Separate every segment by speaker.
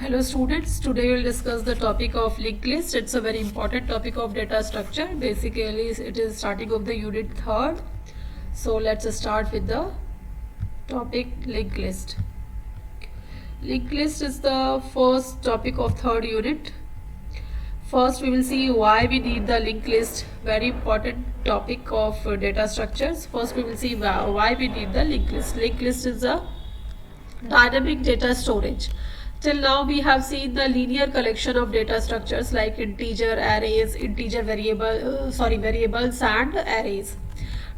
Speaker 1: Hello students, today we will discuss the topic of linked list. It's a very important topic of data structure. Basically it is starting of the unit 3rd. So let's start with the topic linked list. Linked list is the first topic of 3rd unit. First we will see why we need the linked list, very important topic of data structures. First we will see why we need the linked list. Linked list is a dynamic data storage. Till now we have seen the linear collection of data structures like integer arrays, variables and arrays.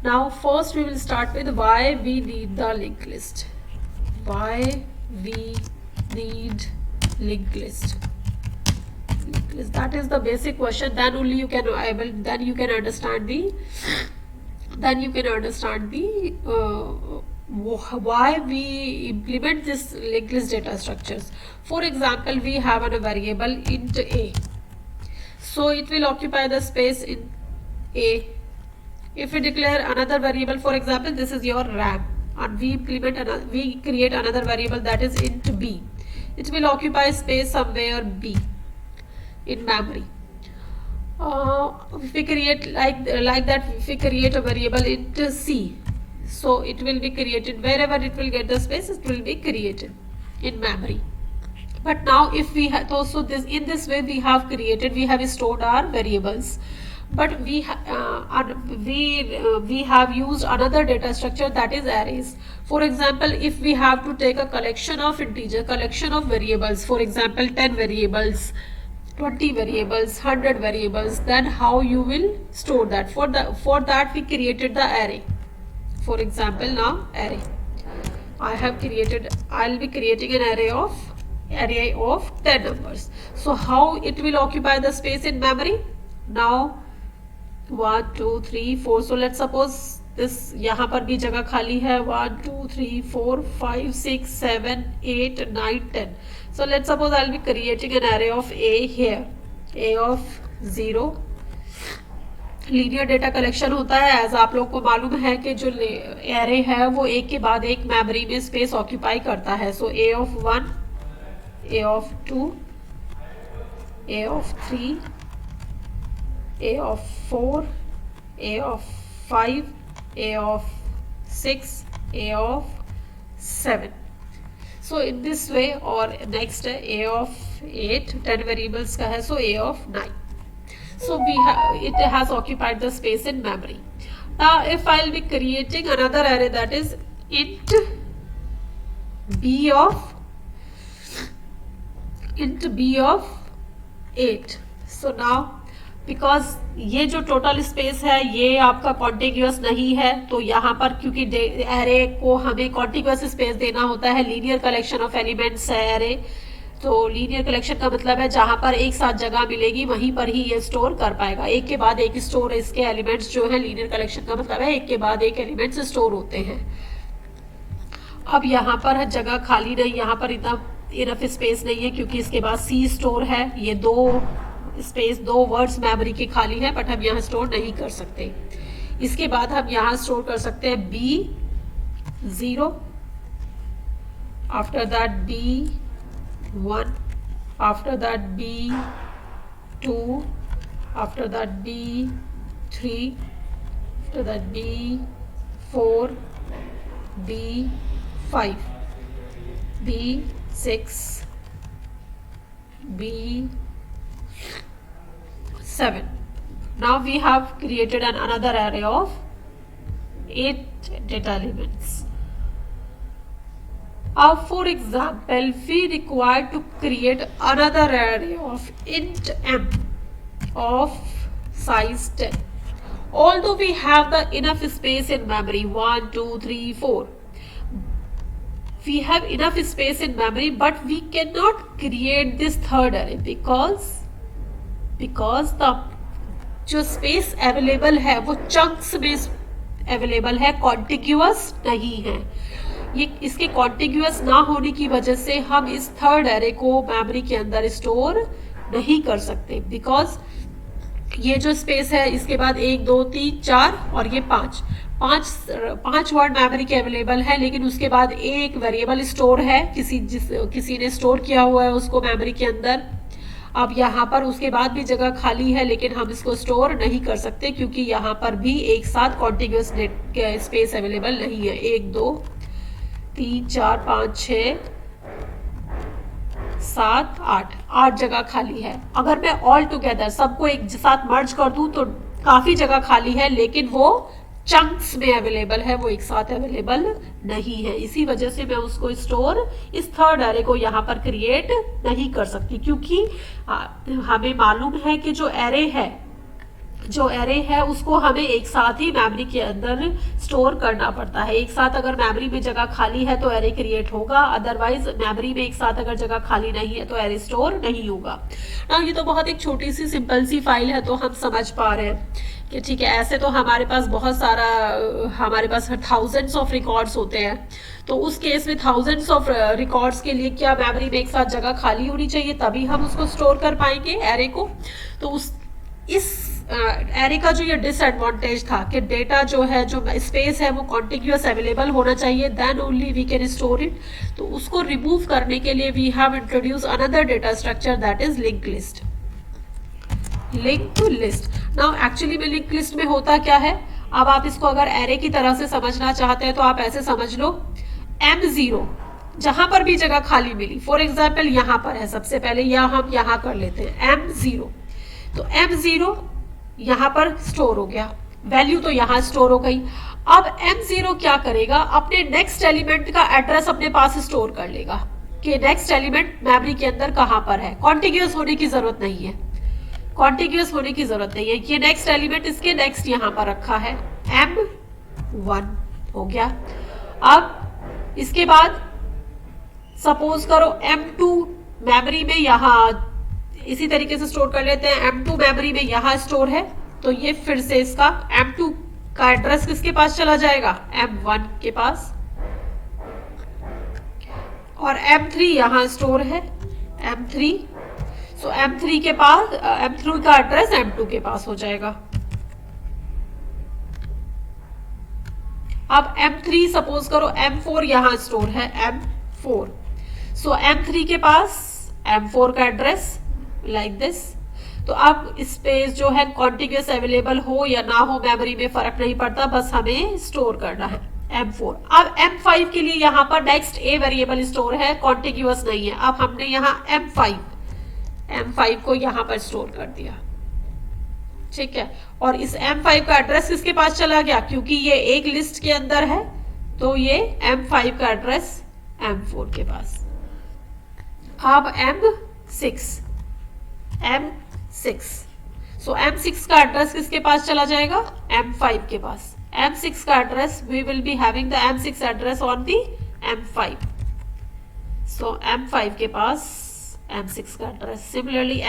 Speaker 1: Now first we will start with why we need the linked list. Why we need linked list. That is the basic question. Then only you can understand why we implement this linked list data structures. For example, we have a variable int a, so it will occupy the space in a. If we declare another variable, for example this is your RAM, and we create another variable that is int b, it will occupy space somewhere b in memory. If we create like that, if we create a variable int c, so it will be created wherever it will get the space, it will be created in memory. But now if we have also in this way we have stored our variables, but we have used another data structure, that is arrays. For example, if we have to take a collection of variables, for example 10 variables, 20 variables, 100 variables, then how you will store that? For that we created the array. For example, now array, I'll be creating an array of 10 numbers. So how it will occupy the space in memory? Now 1 2 3 4, so let's suppose this यहाँ पर भी जगह खाली है 1 2 3 4 5 6 7 8 9 10. So let's suppose I'll be creating an array of a here, a of 0. Linear data collection होता है, as आप लोग को मालूम है कि जो एरे है वो एक के बाद एक मेमोरी में स्पेस ऑक्यूपाई करता है. सो a of 1, a of 2, a of 3, a of 4, a of 5, a of 6, a of 7. So in this way, or next a of 8, 10 variables का है, so a of 9. So it has occupied the space in memory. Now if I'll be creating another array, that is int b of 8. So now because ये जो total space है ये आपका contiguous नहीं है, तो यहाँ पर क्योंकि एरे को हमें कॉन्टिग्यूअस स्पेस देना होता है, लीनियर कलेक्शन ऑफ एलिमेंट्स है एरे, तो लीनियर कलेक्शन का मतलब है जहां पर एक साथ जगह मिलेगी वहीं पर ही ये स्टोर कर पाएगा, एक के बाद एक स्टोर इसके एलिमेंट्स जो है. लीनियर कलेक्शन का मतलब है एक के बाद एक एलिमेंट्स स्टोर होते हैं. अब यहाँ पर जगह खाली नहीं, यहाँ पर इनफ स्पेस नहीं है क्योंकि इसके बाद सी स्टोर है. ये दो वर्ड्स मेमोरी के खाली है, बट हम यहाँ स्टोर नहीं कर सकते. इसके बाद हम यहाँ स्टोर कर सकते हैं b0, after that b1, after that b2, after that b3, after that b4, b5, b6, b7. Now we have created another array of 8 data elements. For example, we require to create another array of int m of size 10. Although we have the enough space in memory 1 2 3 4, we have enough space in memory, but we cannot create this third array because the जो space available है वो chunks में available है, contiguous नहीं है. ये इसके contiguous ना होने की वजह से हम इस थर्ड एरे को मेमोरी के अंदर स्टोर नहीं कर सकते, बिकॉज ये जो स्पेस है इसके बाद 1 2 3 4 और ये 5, पांच वर्ड मेमोरी के अवेलेबल है, लेकिन उसके बाद एक वेरिएबल स्टोर है, किसी ने स्टोर किया हुआ है उसको मेमोरी के अंदर। अब यहाँ पर उसके बाद भी जगह खाली है, लेकिन हम इसको स्टोर नहीं कर सकते क्योंकि यहाँ पर भी एक साथ कॉन्टिग्यूअस नेट स्पेस अवेलेबल नहीं है। 1 2 3 4 5 6 7 8 जगह खाली है। अगर मैं ऑल टुगेदर सबको एक साथ मर्ज कर दूं तो काफी जगह खाली है, लेकिन वो चंक्स में अवेलेबल है, वो एक साथ अवेलेबल नहीं है। इसी वजह से मैं उसको स्टोर इस थर्ड एरे को यहाँ पर क्रिएट नहीं कर सकती, क्योंकि हमें मालूम है कि जो एरे है उसको हमें एक साथ ही मेमोरी के अंदर स्टोर करना पड़ता है। एक साथ अगर मेमोरी में जगह खाली है तो एरे क्रिएट होगा, अदरवाइज मेमोरी में एक साथ अगर जगह खाली नहीं है तो एरे स्टोर नहीं होगा ना। ये तो बहुत एक छोटी सी सिंपल सी फाइल है, तो हम समझ पा रहे हैं कि ठीक है। ऐसे तो हमारे पास बहुत सारा, हमारे पास थाउजेंड्स ऑफ रिकॉर्ड्स होते हैं, तो उस केस में थाउजेंड्स ऑफ रिकॉर्ड्स के लिए क्या मेमोरी में एक साथ जगह खाली होनी चाहिए, तभी हम उसको स्टोर कर पाएंगे एरे को। तो इस एरे का जो ये डिसएडवांटेज था कि डेटा जो है, जो स्पेस है, वो कॉन्टिग्यूअस अवेलेबल होना चाहिए, then only we can store it. तो उसको रिमूव करने के लिए we have introduce another data structure, that is link list. Link to list. Now actually में लिंक लिस्ट में होता क्या है, अब आप इसको अगर एरे की तरह से समझना चाहते हैं तो आप ऐसे समझ लो, M0 जहां पर भी जगह खाली मिली, फॉर एग्जाम्पल यहां पर है सबसे पहले, या हम यहां कर लेते हैं M0। तो M0 यहां पर स्टोर हो गया, वैल्यू तो यहां स्टोर हो गई। अब M0 क्या करेगा, अपने नेक्स्ट एलिमेंट का एड्रेस अपने पास स्टोर कर लेगा कि नेक्स्ट एलिमेंट मेमोरी के अंदर कहां पर है। कॉन्टिग्यूअस होने की जरूरत नहीं है, कॉन्टिग्यूअस होने की जरूरत नहीं है। ये नेक्स्ट एलिमेंट इसके नेक्स्ट यहां पर रखा है, M1 हो गया। अब इसके बाद सपोज करो M2 मेमोरी में यहां इसी तरीके से स्टोर कर लेते हैं, M2 मेमोरी में यहां स्टोर है, तो ये फिर से इसका M2 का एड्रेस किसके पास चला जाएगा, M1 के पास। और M3 यहां स्टोर है, M3, सो M3 के पास, M3 का एड्रेस M2 के पास हो जाएगा। अब M3 सपोज करो M4 यहां स्टोर है, M4, सो M3 के पास M4 का एड्रेस लाइक दिस। तो अब स्पेस जो है कॉन्टिग्यूअस अवेलेबल हो या ना हो मेमोरी में फर्क नहीं पड़ता, बस हमें स्टोर करना है M4। अब M5 के लिए यहां पर नेक्स्ट ए वेरिएबल स्टोर है, कॉन्टिग्यूअस नहीं है। अब हमने यहां M5 को यहां पर स्टोर कर दिया, ठीक है। और इस M5 का एड्रेस किसके पास चला गया, क्योंकि ये एक लिस्ट के अंदर है, तो ये M5 का एड्रेस M4 के पास। अब M6, सो M6 का एड्रेस किसके पास चला जाएगा, M5 के पास। M6 का address, we will be having the M6 address on the M5, so M5 के पास M6 का एड्रेस। सिमिलरली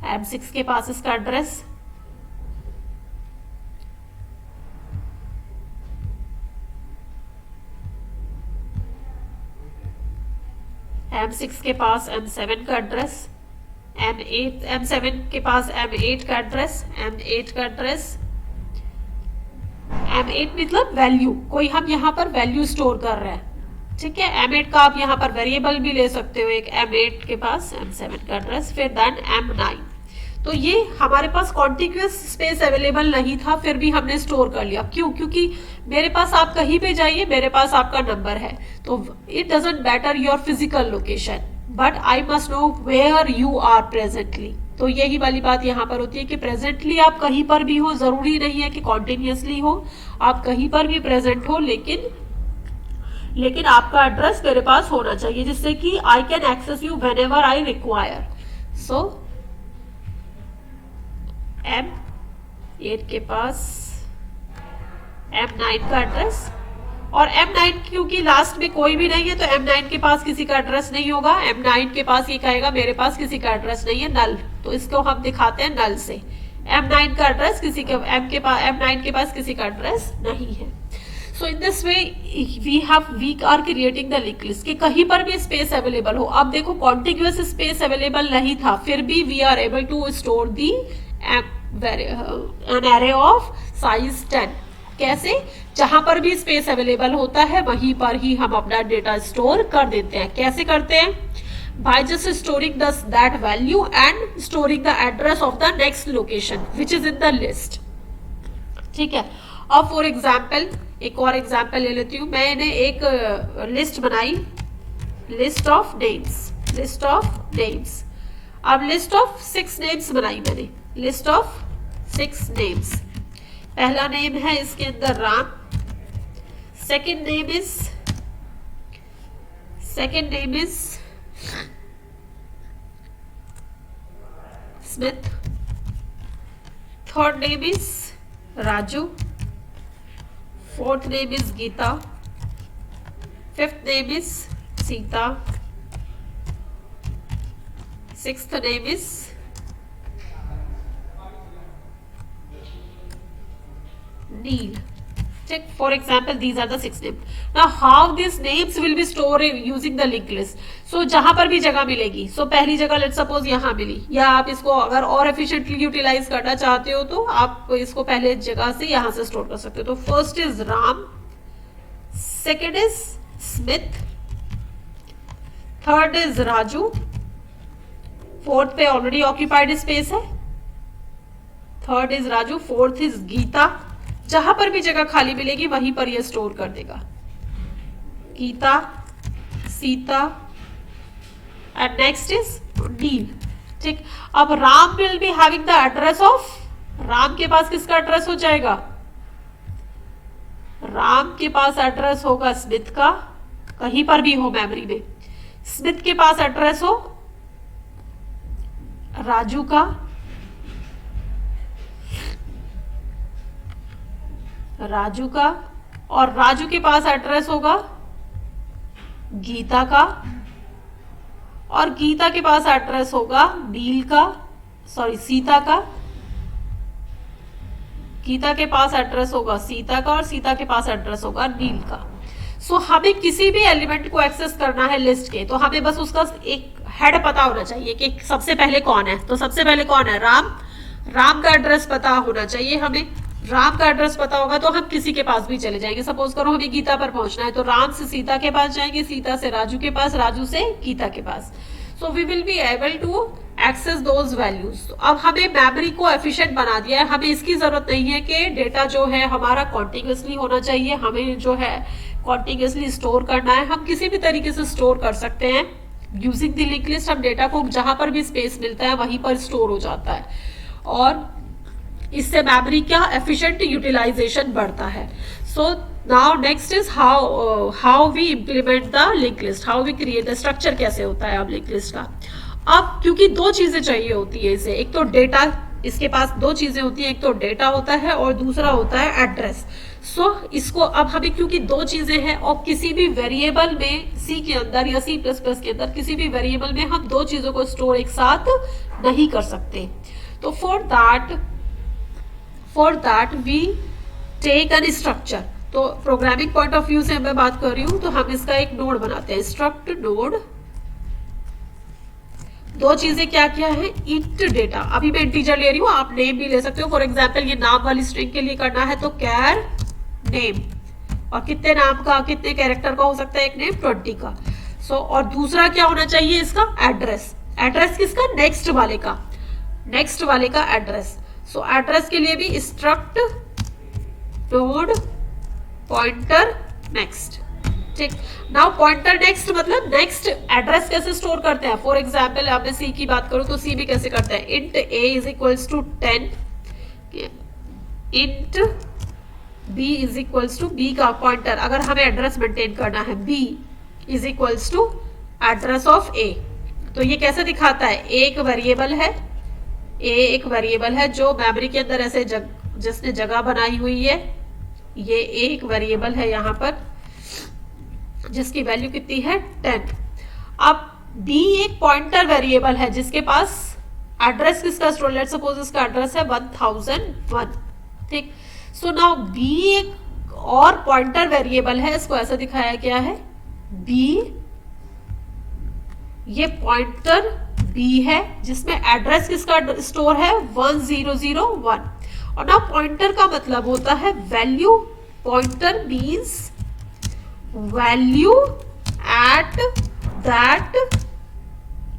Speaker 1: M6 के पास इसका एड्रेस, M6 के पास M7 का एड्रेस, M7 के पास M8 का एड्रेस, M8 का एड्रेस, M8 मतलब वैल्यू, कोई हम यहाँ पर वैल्यू स्टोर कर रहे हैं, ठीक है। M8 का आप यहाँ पर वेरिएबल भी ले सकते हो, एक M8 के पास M7 का एड्रेस, फिर देन M9। तो ये हमारे पास कॉन्टिग्यूअस स्पेस अवेलेबल नहीं था, फिर भी हमने स्टोर कर लिया। क्यों, क्योंकि मेरे पास, आप कहीं पे जाइए, मेरे पास आपका नंबर है, तो it doesn't matter your physical location, but I must know where you are presently. तो यही वाली बात यहाँ पर होती है कि प्रेजेंटली आप कहीं पर भी हो, जरूरी नहीं है कि कॉन्टिन्यूसली हो, आप कहीं पर भी प्रेजेंट हो, लेकिन आपका एड्रेस मेरे पास होना चाहिए, जिससे कि I can access you whenever I require. So M8 के पास M9 का एड्रेस, और M9 क्योंकि लास्ट में कोई भी नहीं है, तो M9 के पास किसी का एड्रेस नहीं होगा। M9 के पास ये कहेगा मेरे पास किसी का एड्रेस नहीं है, नल, तो इसको हम दिखाते हैं नल से। M9 का एड्रेस किसी के, M9 के पास किसी का एड्रेस नहीं है। So in this way we are creating the link list कि कहीं पर भी स्पेस अवेलेबल हो। अब देखो कॉन्टिग्यूअस स्पेस अवेलेबल नहीं था, फिर भी we are able to store the an array of size 10। कैसे? जहां पर भी स्पेस अवेलेबल होता है वहीं पर ही हम अपना डेटा स्टोर कर देते हैं। कैसे करते हैं? By just storing that value and storing the address of the next location which is in the list. ठीक है। अब फॉर एग्जाम्पल एक और एग्जाम्पल ले लेती हूं। मैंने एक लिस्ट बनाई, लिस्ट ऑफ नेम्स। अब लिस्ट ऑफ 6 नेम्स बनाई मैंने, लिस्ट ऑफ 6 नेम्स। पहला नेम है इसके अंदर Ram, second name is Smith, third name is Raju, fourth name is Geeta, fifth name is Sita, sixth name is Neil. Check, for example, these are the 6 names. Now, how these names will be stored using the linked list? So, जहां पर भी जगह मिलेगी, so पहली जगह let suppose यहाँ मिली, या आप इसको अगर और एफिशिएंटली यूटिलाइज करना चाहते हो तो आप इसको पहले जगह से यहाँ से स्टोर कर सकते हो। तो first is Ram, second is Smith, third is Raju, fourth पे ऑलरेडी ऑक्यूपाइड स्पेस है, third is Raju, fourth is Geeta. जहां पर भी जगह खाली मिलेगी वहीं पर ये स्टोर कर देगा। Gita, Sita and next is Neel. ठीक। अब Ram will be having the address of, Ram के पास किसका एड्रेस हो जाएगा? राम के पास एड्रेस होगा स्मिथ का, कहीं पर भी हो मेमोरी में। स्मिथ के पास एड्रेस हो राजू का, और राजू के पास एड्रेस होगा गीता का, और गीता के पास एड्रेस होगा सीता का। गीता के पास एड्रेस होगा सीता का, और सीता के पास एड्रेस होगा नील का। सो हमें किसी भी एलिमेंट को एक्सेस करना है लिस्ट के, तो हमें बस उसका एक हेड पता होना चाहिए कि सबसे पहले कौन है। तो सबसे पहले कौन है? राम का एड्रेस पता होना चाहिए हमें। राम का एड्रेस पता होगा तो हम किसी के पास भी चले जाएंगे। सपोज करो हमें गीता पर पहुंचना है तो राम से सीता के पास जाएंगे, सीता से राजू के पास, राजू से गीता के पास। So we will be able to access those values. अब हमें मेमोरी को एफिशिएंट बना दिया है। हमें इसकी जरूरत नहीं है कि डेटा जो है हमारा कॉन्टिन्यूसली होना चाहिए, हमें जो है कॉन्टिन्यूसली स्टोर करना है। हम किसी भी तरीके से स्टोर कर सकते हैं यूजिंग द लिंक लिस्ट। हम डेटा को जहां पर भी स्पेस मिलता है वहीं पर स्टोर हो जाता है, और इससे मेमोरी का एफिशिएंट यूटिलाइजेशन बढ़ता है। So now next is how we implement the link list, how we create the structure कैसे होता है अब लिंक लिस्ट का। अब क्योंकि 2 चीजें चाहिए होती है इसे, एक तो डेटा, इसके पास 2 चीजें होती है, एक तो डेटा होता है और दूसरा होता है एड्रेस। सो इसको अब हमें क्योंकि 2 चीजें हैं, और किसी भी वेरिएबल में सी के अंदर या C++ के अंदर किसी भी वेरिएबल में हम 2 चीजों को स्टोर एक साथ नहीं कर सकते। तो for that we take an structure. तो प्रोग्रामिंग पॉइंट ऑफ व्यू से मैं बात कर रही हूं, तो हम इसका एक नोड बनाते हैं, स्ट्रक्ट नोड। 2 चीजें क्या क्या है? इंट डेटा, अभी मैं इंटीजर ले रही हूं, आप नेम भी ले सकते हो। फॉर एग्जाम्पल ये नाम वाली स्ट्रिंग के लिए करना है तो कैर नेम, और कितने नाम का, कितने कैरेक्टर का हो सकता है एक नेम? 20 का। सो और दूसरा क्या होना चाहिए इसका? एड्रेस। एड्रेस किसका? नेक्स्ट वाले का एड्रेस। सो एड्रेस के लिए भी स्ट्रक्ट नोड पॉइंटर नेक्स्ट। ठीक। नाउ पॉइंटर नेक्स्ट मतलब नेक्स्ट एड्रेस कैसे स्टोर करते हैं? फॉर एग्जाम्पल अब मैं सी की बात करूं तो सी भी कैसे करते हैं? Int a is equals to 10, int b is equals to b का पॉइंटर, अगर हमें एड्रेस मेंटेन करना है, b is equals to address of a। तो ये कैसे दिखाता है? एक वेरिएबल है, a एक वेरिएबल है जो मेमोरी के अंदर ऐसे जिसने जगह बनाई हुई है, ये एक वेरिएबल है यहाँ पर जिसकी वैल्यू कितनी है? 10। अब b एक पॉइंटर वेरिएबल है जिसके पास एड्रेस किसका स्टोर, लेट्स सपोज इसका एड्रेस है 1001। ठीक। सो नाउ b एक और पॉइंटर वेरिएबल है, इसको ऐसा दिखाया गया है b, ये पॉइंटर बी है जिसमें एड्रेस किसका स्टोर है 1001 और ना पॉइंटर का मतलब होता है value pointer means value at that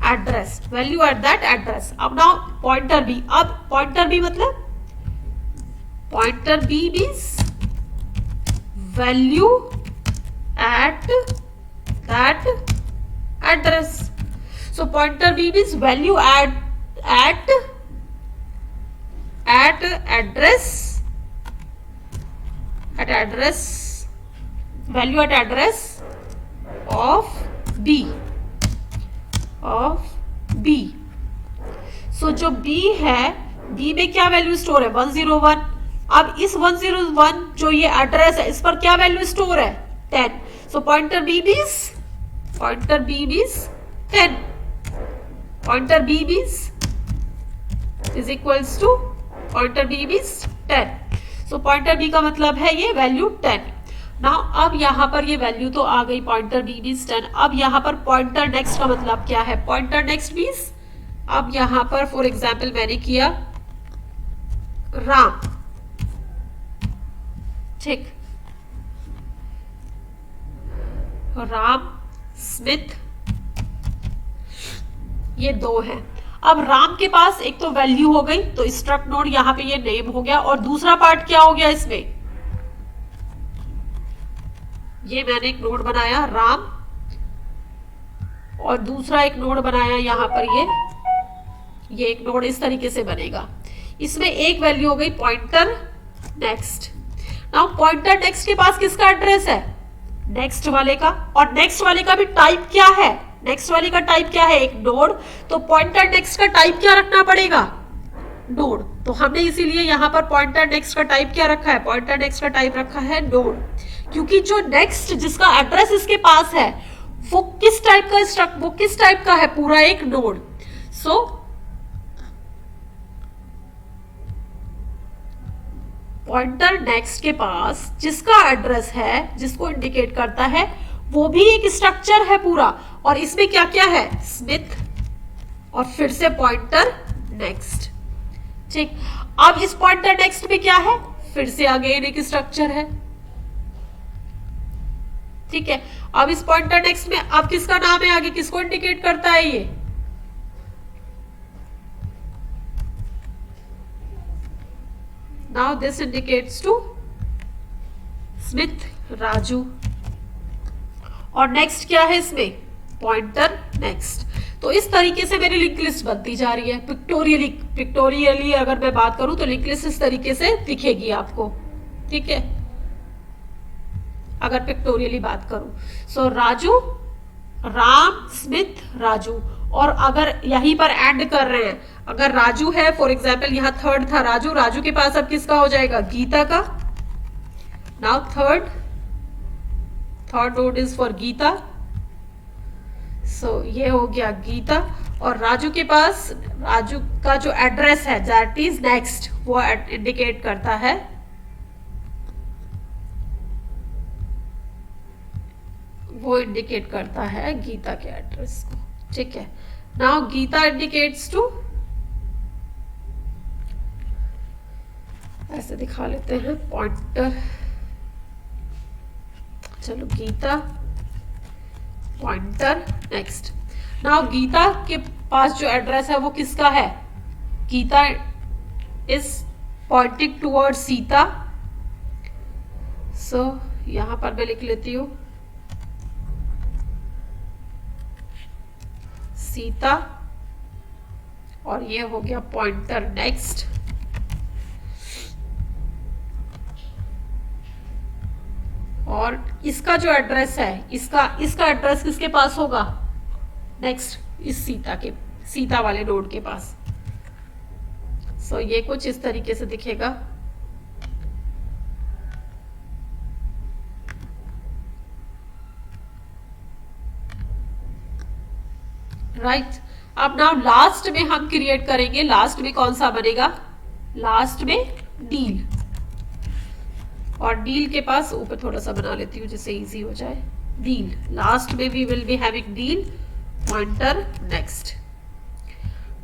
Speaker 1: address value at that address. अब ना पॉइंटर बी, अब पॉइंटर बी मतलब pointer B means value at that address. So pointer b means value at address value at address of b so जो b है b में क्या value store है 101। अब इस 101 जो ये एड्रेस है इस पर क्या वैल्यू स्टोर है 10। so pointer b means 10 pointer b means is equals to pointer b means 10। so pointer b का मतलब है ये वैल्यू 10। नाउ अब यहाँ पर ये वैल्यू तो आ गई pointer b means 10। अब यहाँ पर pointer next का मतलब क्या है pointer next means अब यहाँ पर फॉर एग्जाम्पल मैंने किया राम, ठीक, राम स्मिथ ये दो हैं। अब राम के पास एक तो वैल्यू हो गई तो स्ट्रक्ट नोड यहाँ पे ये नेम हो गया और दूसरा पार्ट क्या हो गया इसमें ये मैंने एक नोड बनाया राम और दूसरा एक नोड बनाया यहाँ पर ये एक नोड इस तरीके से बनेगा। इसमें एक वैल्यू हो गई pointer next. Now pointer next के पास किसका एड्रेस है नेक्स्ट वाले का और नेक्स्ट वाले का भी टाइप क्या है नेक्स्ट वाले का टाइप क्या है एक नोड। तो पॉइंटर नेक्स्ट का टाइप क्या रखना पड़ेगा नोड। तो हमने इसीलिए यहाँ पर पॉइंटर नेक्स्ट का टाइप क्या रखा है पॉइंटर नेक्स्ट का टाइप रखा है नोड क्योंकि जो नेक्स्ट जिसका एड्रेस इसके पास है वो किस टाइप का है पूरा एक नोड। सो पॉइंटर नेक्स्ट के पास जिसका एड्रेस है जिसको इंडिकेट करता है वो भी एक स्ट्रक्चर है पूरा और इसमें क्या क्या है स्मिथ और फिर से पॉइंटर नेक्स्ट, ठीक। अब इस पॉइंटर नेक्स्ट में क्या है फिर से अगेन एक स्ट्रक्चर है, ठीक है। अब इस पॉइंटर नेक्स्ट में अब किसका नाम है आगे किसको इंडिकेट करता है ये now this indicates to Smith Raju और नेक्स्ट क्या है इसमें पॉइंटर नेक्स्ट। तो इस तरीके से मेरी लिंक लिस्ट बनती जा रही है पिक्टोरियली अगर मैं बात करूं तो लिंक लिस्ट इस तरीके से दिखेगी आपको, ठीक है, अगर पिक्टोरियली बात करूं। सो राजू राम स्मिथ राजू और अगर यहीं पर एंड कर रहे हैं अगर राजू है फॉर एग्जाम्पल यहाँ थर्ड था राजू के पास अब किसका हो जाएगा गीता का। Now third node is for Gita so ये हो गया गीता और राजू के पास राजू का जो एड्रेस है दैट इज नेक्स्ट वो इंडिकेट करता है गीता के एड्रेस को, ठीक है। नाउ गीता इंडिकेट्स टू ऐसे दिखा लेते हैं पॉइंटर चलो Gita pointer next. Now Gita के पास जो एड्रेस है वो किसका है Gita is pointing toward Sita so यहां पर मैं लिख लेती हूं सीता और ये हो गया पॉइंटर नेक्स्ट। और इसका जो एड्रेस है इसका एड्रेस किसके पास होगा नेक्स्ट इस सीता वाले नोड के पास। सो ये कुछ इस तरीके से दिखेगा। राइट अब नाउ लास्ट में हम क्रिएट करेंगे लास्ट में कौन सा बनेगा लास्ट में डील और डील के पास ऊपर थोड़ा सा बना लेती हूँ जिससे इजी हो जाए डील लास्ट में we will be having deal pointer next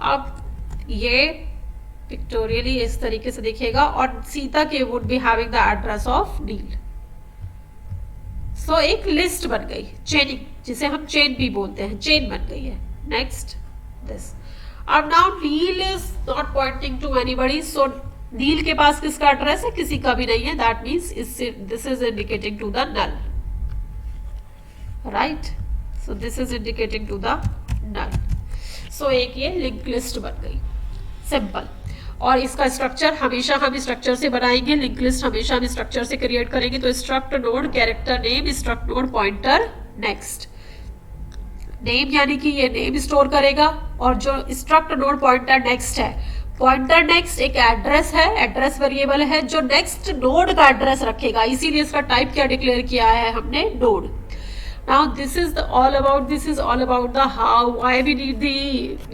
Speaker 1: अब ये पिक्टोरियली इस तरीके से दिखेगा और सीता के would be having the address of Neel. So एक लिस्ट बन गई, चेनिंग, जिसे हम चेन भी बोलते हैं, चेन बन गई है। नेक्स्ट दिस, अब now Neel is not pointing to anybody, so Neel के पास किसका एड्रेस है? किसी का भी नहीं है। That means this is indicating to the null, right? So this is indicating to the null. So एक ये लिंक लिस्ट बन गई, सिंपल। और इसका स्ट्रक्चर हमेशा हम स्ट्रक्चर से बनाएंगे, लिंक लिस्ट हमेशा हम स्ट्रक्चर से क्रिएट करेंगे। तो struct node character name, struct node pointer next. Name यानी कि ये नेम स्टोर करेगा, और जो स्ट्रक्ट नोड पॉइंटर नेक्स्ट है, पॉइंटर नेक्स्ट एक एड्रेस है, एड्रेस वेरिएबल है जो नेक्स्ट नोड का एड्रेस रखेगा, इसीलिए इसका टाइप क्या डिक्लेयर किया है हमने? Node. Now this is all about the how, why we need the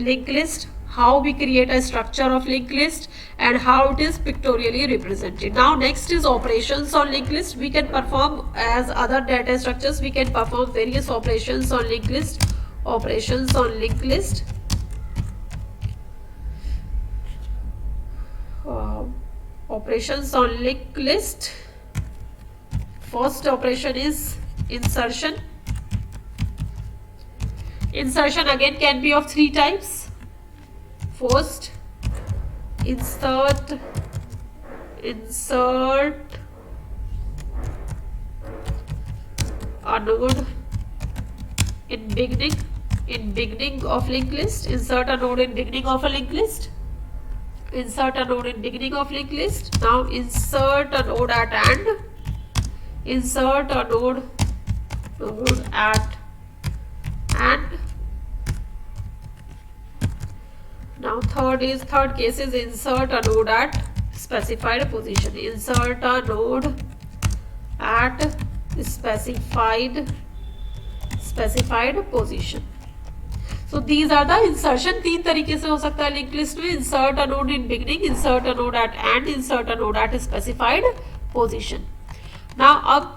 Speaker 1: link list, how we create a structure of linked list, and how it is pictorially represented. Now next is operations on linked list. We can perform, as other data structures, we can perform various operations on linked list. Operations on linked list. Operations on linked list. First operation is insertion. Insertion again can be of three types. First, insert a node in beginning of linked list. Insert a node in beginning of a linked list. Insert a node in beginning of linked list. Now insert a node at end. Insert a node at end. Now third case is insert a node at specified position. Insert a node at specified position. So these are the insertion. तीन तरीके से हो सकता है link list में। insert a node in beginning, insert a node at end, insert a node at specified position. Now अब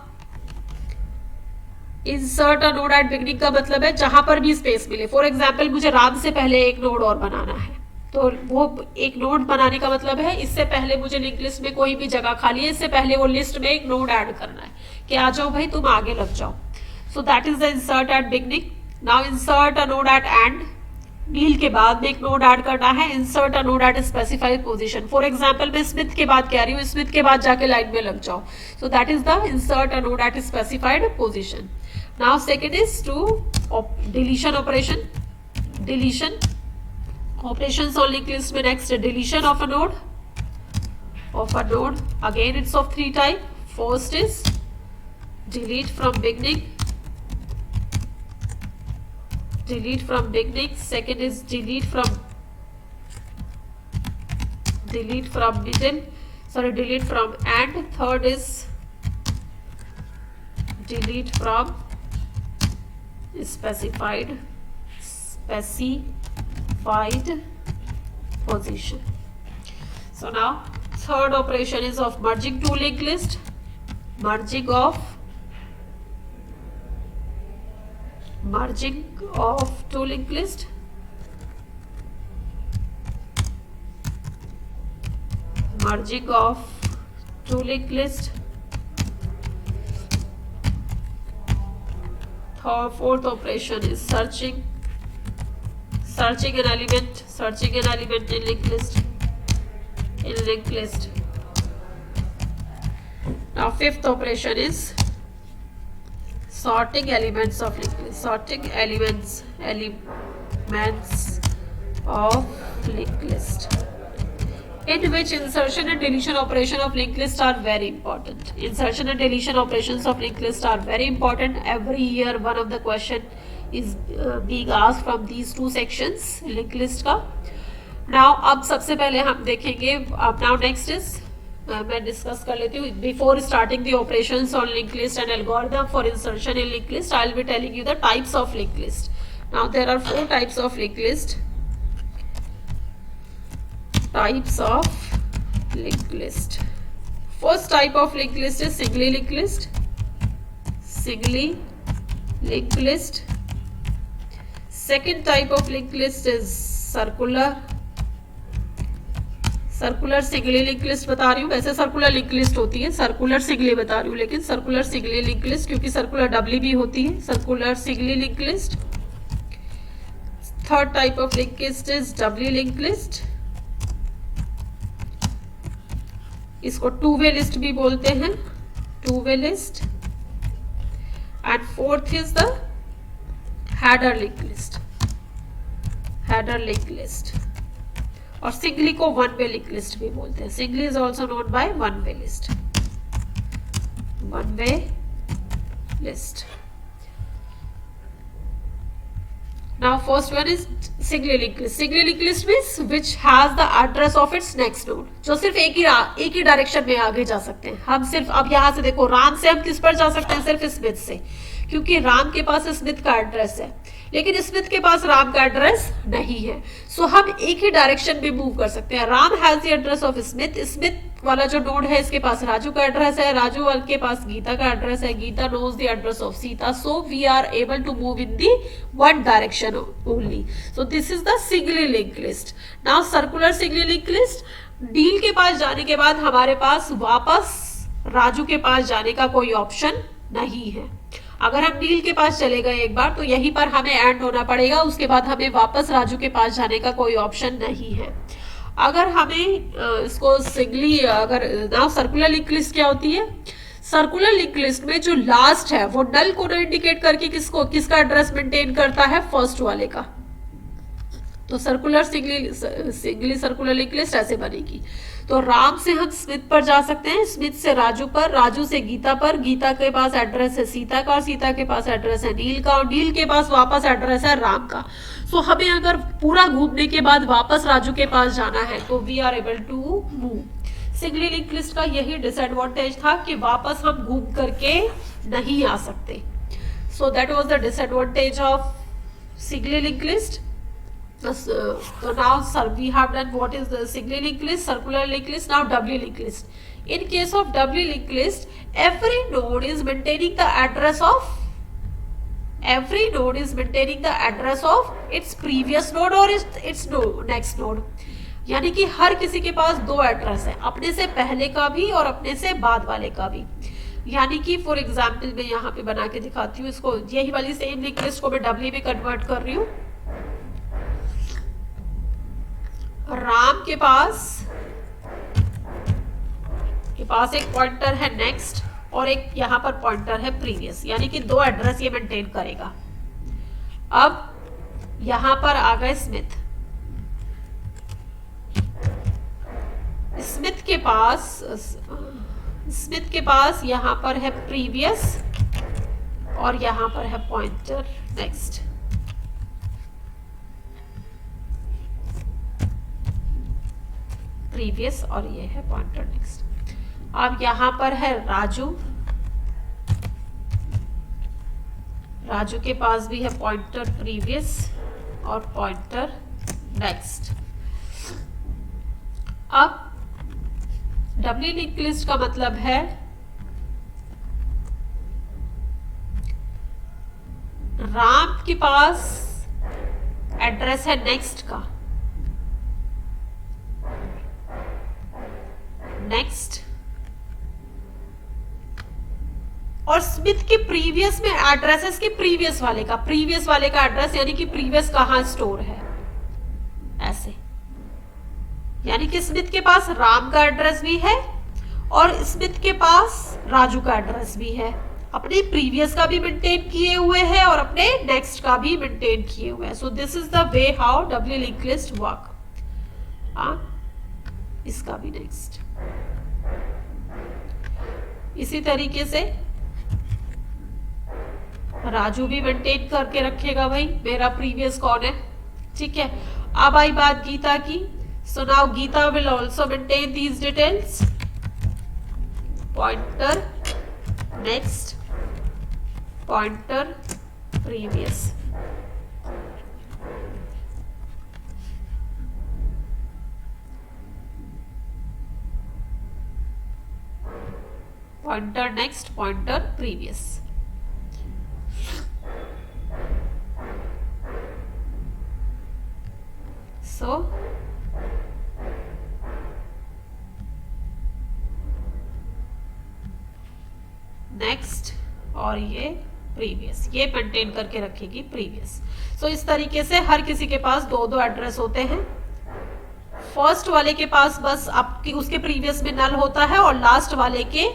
Speaker 1: insert a node eight beginning का मतलब है जहां पर भी स्पेस मिले। फॉर एग्जाम्पल मुझे राम से पहले एक नोड और बनाना है, तो वो एक नोड बनाने का मतलब है इससे पहले मुझे लिंक लिस्ट में कोई भी जगह खाली है, इससे पहले वो लिस्ट में एक नोड ऐड करना है कि आ जाओ भाई तुम आगे लग जाओ। So that is the insert at beginning. Now insert a node at end, Neel के बाद में एक नोड ऐड करना है। Insert a node at specified position. For example मैं स्मिथ के बाद कह रही हूँ, स्मिथ के बाद जाके लाइन में लग जाओ। So that is the insert a node at specified position. Now second is to deletion operation. Deletion operations on linked list में next deletion of a node. Again it's of three type. First is delete from beginning. Second is delete from end. Third is delete from specified position. So now third operation is of merging two linked list. Merging of two linked list. Merging of two linked list. Fourth operation is searching an element in linked list. Now fifth operation is sorting elements of linked list. Sorting elements of linked list, in which insertion and deletion operation of linked list are very important. Insertion and deletion operations of linked list are very important. Every year one of the question is being asked from these two sections linked list का. Now अब सबसे पहले हम देखेंगे, अब now next is मैं discuss कर लेती हूँ. Before starting the operations on linked list and algorithm for insertion in linked list, I'll be telling you the types of linked list. Now there are 4 types of linked list. Types of linked list. First type of linked list is singly linked list. Singly linked list. Second type of linked list is circular. Circular singly link list बता रही हूँ, वैसे circular link list होती है, circular singly बता रही हूँ, लेकिन सर्कुलर सिंगली लिंक लिस्ट क्योंकि सर्कुलर डबली भी होती है, circular singly link list. Third type of link list is doubly link list. इसको टू वे लिस्ट भी बोलते हैं, two way list. And fourth is the header link list, header link list. और singly को one way link list भी बोलते हैं. Singly is also known by one way list, one way list. Now first one is singly link list. Singly link list means which has the address of its next node, जो सिर्फ एक ही direction में आगे जा सकते हैं. हम सिर्फ अब यहां से देखो, राम से हम किस पर जा सकते हैं, सिर्फ स्मिथ से, क्योंकि राम के पास स्मिथ का एड्रेस है, लेकिन स्मिथ के पास राम का एड्रेस नहीं है. सो हम एक ही डायरेक्शन में मूव कर सकते हैं. Ram has the address of Smith, Smith वाला जो नोड है इसके पास राजू का एड्रेस है, राजू वाले के पास गीता का एड्रेस है, Geeta knows the address of Sita. So we are able to move in the one direction only. So this is the singly link list. Now circular singly link list, deal के पास जाने के बाद हमारे पास वापस राजू के पास जाने का कोई ऑप्शन नहीं है. अगर हम डील के पास चले गए एक बार तो यहीं पर हमें एंड होना पड़ेगा, उसके बाद हमें वापस राजू के पास जाने का कोई ऑप्शन नहीं है. अगर हमें इसको सिंगली, अगर नाउ सर्कुलर लिंक लिस्ट क्या होती है, सर्कुलर लिंक लिस्ट में जो लास्ट है वो नल को इंडिकेट करके किसका एड्रेस मेंटेन करता है, फर्स्ट वाले का. तो circular singly circular link list ऐसे बनेगी. तो राम से हम स्मिथ पर जा सकते हैं, स्मिथ से राजू पर, राजू से गीता पर, गीता के पास एड्रेस है सीता का, और सीता के पास एड्रेस है नील का, और नील के पास वापस एड्रेस है राम का. सो हमें अगर पूरा घूमने के बाद वापस राजू के पास जाना है तो we are able to move. Singly link list का यही डिसएडवांटेज था कि वापस हम घूम करके नहीं आ सकते. So that was the disadvantage of singly link list. So now sir, we have done what is the singly linked list, circular linked list. Now doubly linked list. In case of doubly linked list, every node is maintaining the address of its previous node or its next node. यानी कि हर किसी के पास दो address है, अपने से पहले का भी और अपने से बाद वाले का भी. यानी कि फॉर एग्जाम्पल मैं यहाँ पे बना के दिखाती हूँ इसको, यही वाली सेम लिंक लिस्ट को मैं डबली में कन्वर्ट कर रही हूँ. राम के पास एक पॉइंटर है नेक्स्ट और एक यहां पर पॉइंटर है प्रीवियस, यानी कि दो एड्रेस ये मेंटेन करेगा. अब यहां पर आ गए स्मिथ. स्मिथ के पास यहां पर है प्रीवियस और यहां पर है पॉइंटर नेक्स्ट. प्रीवियस और ये है पॉइंटर नेक्स्ट. अब यहां पर है राजू के पास भी है पॉइंटर प्रीवियस और पॉइंटर नेक्स्ट. अब डबली लिंक लिस्ट का मतलब है राम के पास एड्रेस है नेक्स्ट का, नेक्स्ट, और स्मिथ के प्रीवियस में एड्रेस है इसके प्रीवियस वाले का एड्रेस, यानी कि प्रीवियस कहां स्टोर है ऐसे. यानी कि स्मिथ के पास राम का एड्रेस भी है और स्मिथ के पास राजू का एड्रेस भी है, अपने प्रीवियस का भी मेंटेन किए हुए हैं और अपने नेक्स्ट का भी मेंटेन किए हुए हैं. So this is the way how doubly link list work. इसका भी नेक्स्ट इसी तरीके से राजू भी मेंटेन करके रखेगा, भाई मेरा प्रीवियस कौन है, ठीक है. अब आई बात गीता की. So now Geeta will also maintain these details, pointer next, pointer previous. Pointer next, pointer previous. So next और ये प्रीवियस, ये मेंटेन करके रखेगी प्रीवियस। सो इस तरीके से हर किसी के पास दो दो एड्रेस होते हैं। फर्स्ट वाले के पास बस आपकी उसके प्रीवियस में नल होता है और लास्ट वाले के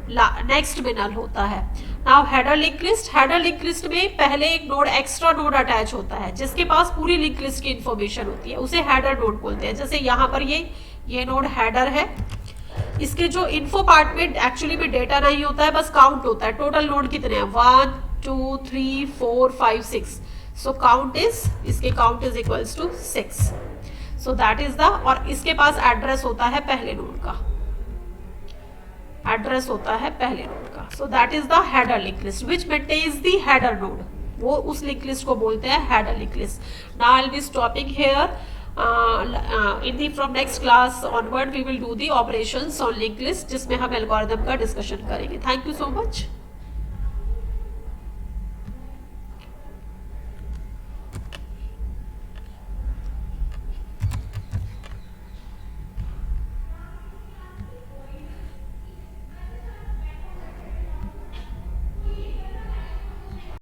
Speaker 1: नेक्स्ट में नल होता है। Now header link list, header link list में पहले एक नोड एक्स्ट्रा नोड अटैच होता है जिसके पास पूरी लिंक लिस्ट की इंफॉर्मेशन होती है, उसे हेडर नोड बोलते हैं। जैसे यहाँ पर ये नोड हेडर है, इसके जो इन्फो पार्ट में एक्चुअली में डेटा नहीं होता है, बस काउंट होता है। टोटल नोड कितने हैं 1 2 3 4 5 6। सो काउंट इज, इसके count is equals to 6। So that is the, और इसके पास एड्रेस होता है पहले नोड का, एड्रेस होता है पहले नोड का। So that is the header link list which maintains the header node, वो उस लिंक लिस्ट को बोलते हैं header link list. Now I will be stopping here. from next class onward we will do the operations on linked list जिसमें हम algorithm का discussion करेंगे। Thank you so much.